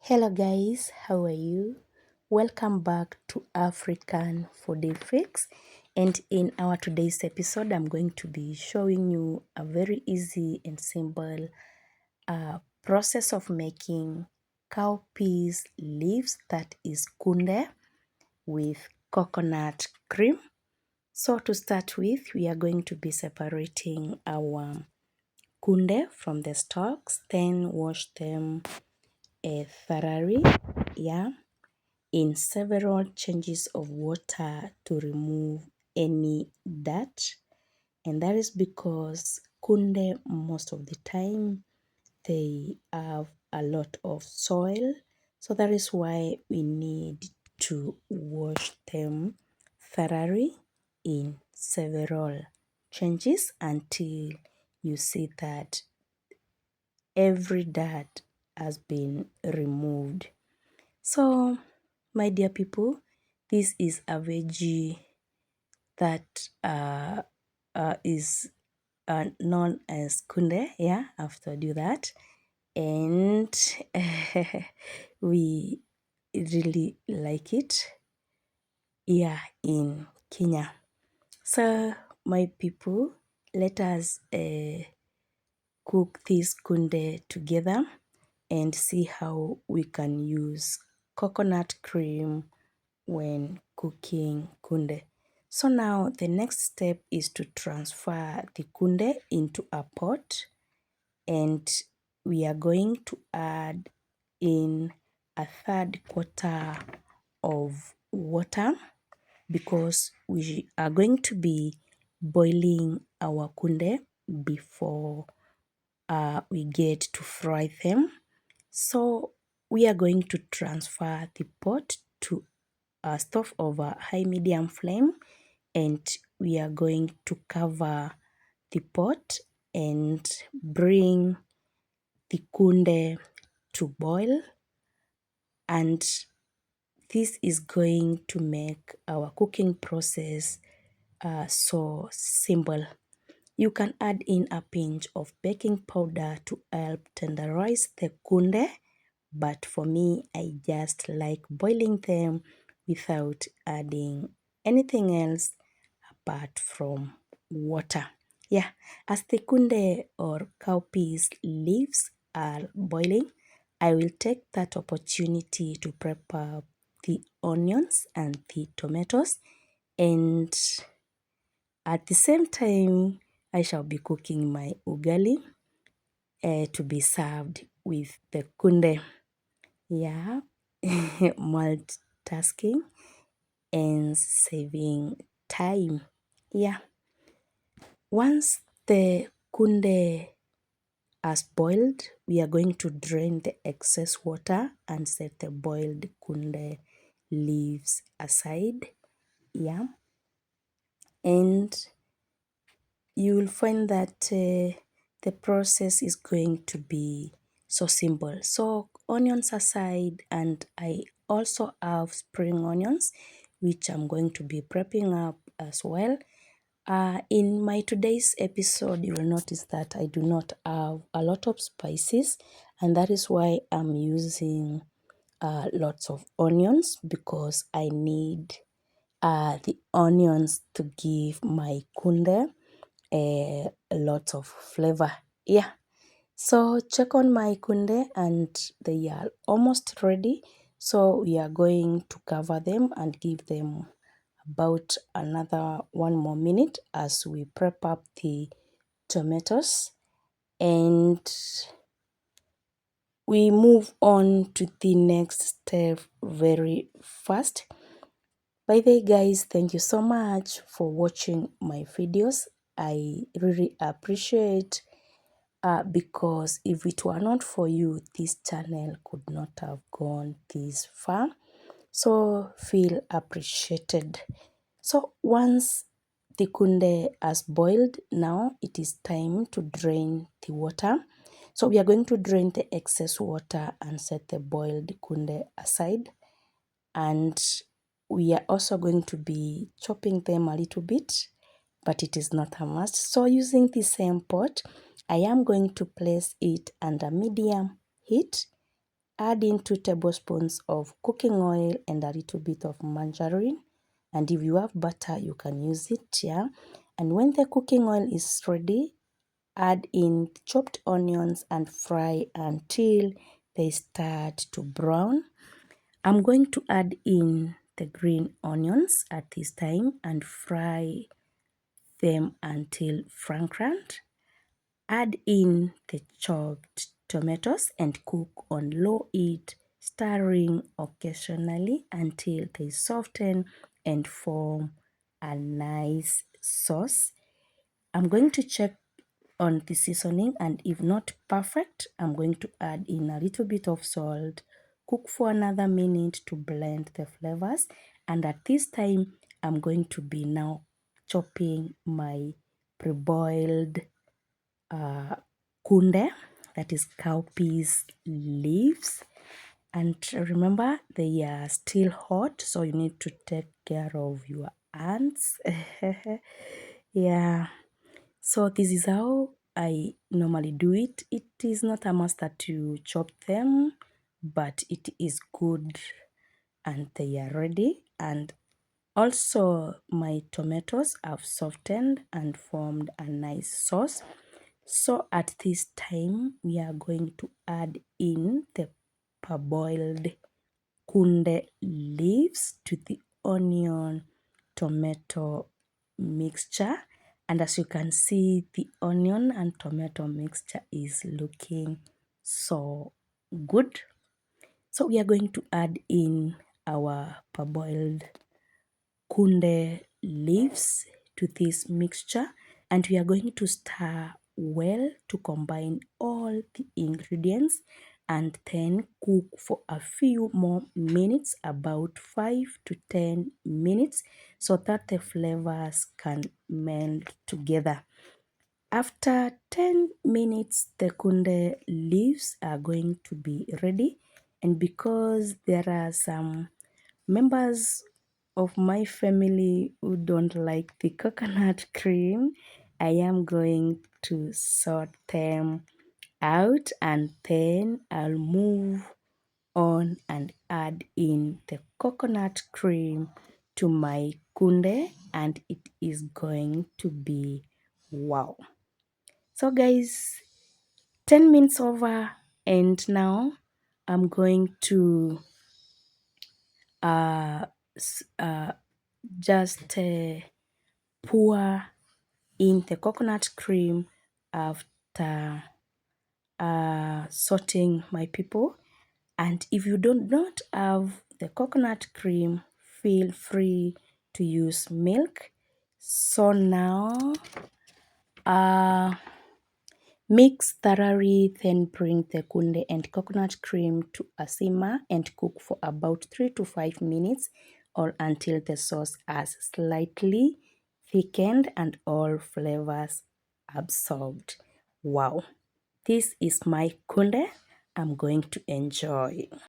Hello guys, how are you? Welcome back to African Foodie Fix, and in our today's episode I'm going to be showing you a very easy and simple process of making cowpeas leaves, that is kunde, with coconut cream. So to start with, we are going to be separating our kunde from the stalks, then wash them thoroughly, in several changes of water to remove any dirt. And that is because kunde, most of the time, they have a lot of soil. So that is why we need to wash them thoroughly in several changes until you see that every dirt has been removed. So, my dear people, this is a veggie that is known as kunde. Yeah, I've told you that. And we really like it here in Kenya. So, my people, let us cook this kunde together and see how we can use coconut cream when cooking kunde. So now the next step is to transfer the kunde into a pot, and we are going to add in a third quarter of water because we are going to be boiling our kunde before we get to fry them. So we are going to transfer the pot to a stove over high medium flame, and we are going to cover the pot and bring the kunde to boil, and this is going to make our cooking process so simple. You can add in a pinch of baking powder to help tenderize the kunde, but for me, I just like boiling them without adding anything else apart from water. Yeah, as the kunde or cowpeas leaves are boiling, I will take that opportunity to prep up the onions and the tomatoes, and at the same time, I shall be cooking my ugali to be served with the kunde. Yeah, multitasking and saving time. Yeah, once the kunde has boiled, we are going to drain the excess water and set the boiled kunde leaves aside. Yeah, and you will find that the process is going to be so simple. So onions aside, and I also have spring onions which I'm going to be prepping up as well. In my today's episode, you will notice that I do not have a lot of spices, and that is why I'm using lots of onions, because I need the onions to give my kunde a lot of flavor. Yeah. So check on my kunde and they are almost ready. So we are going to cover them and give them about another 1 more minute as we prep up the tomatoes, and we move on to the next step very fast. By the way, guys, thank you so much for watching my videos. I really appreciate because if it were not for you, this channel could not have gone this far. So feel appreciated. So once the kunde has boiled, now it is time to drain the water. So we are going to drain the excess water and set the boiled kunde aside. And we are also going to be chopping them a little bit, but it is not a must. So using the same pot, I am going to place it under medium heat, add in 2 tablespoons of cooking oil and a little bit of margarine. And if you have butter, you can use it, yeah. And when the cooking oil is ready, add in chopped onions and fry until they start to brown. I'm going to add in the green onions at this time and fry them until fragrant. Add in the chopped tomatoes and cook on low heat, stirring occasionally until they soften and form a nice sauce. I'm going to check on the seasoning, and if not perfect, I'm going to add in a little bit of salt. Cook for another minute to blend the flavors, and at this time I'm going to be now chopping my pre-boiled kunde, that is cowpeas leaves. And remember, they are still hot, so you need to take care of your ants. Yeah, so this is how I normally do it. It is not a must that you chop them, but it is good and they are ready. And also my tomatoes have softened and formed a nice sauce. So at this time, we are going to add in the parboiled kunde leaves to the onion tomato mixture. And as you can see, the onion and tomato mixture is looking so good. So we are going to add in our parboiled kunde leaves to this mixture, and we are going to stir well to combine all the ingredients and then cook for a few more minutes, about 5 to 10 minutes, so that the flavors can meld together. After 10 minutes, the kunde leaves are going to be ready, and because there are some members of my family who don't like the coconut cream, I am going to sort them out, and then I'll move on and add in the coconut cream to my kunde, and it is going to be wow. So guys, 10 minutes over, and now I'm going to uh, just pour in the coconut cream after sorting my people. And if you do not have the coconut cream, feel free to use milk. So now mix thoroughly, then bring the kunde and coconut cream to a simmer and cook for about 3 to 5 minutes, or until the sauce has slightly thickened and all flavors absorbed. Wow, this is my kunde. I'm going to enjoy.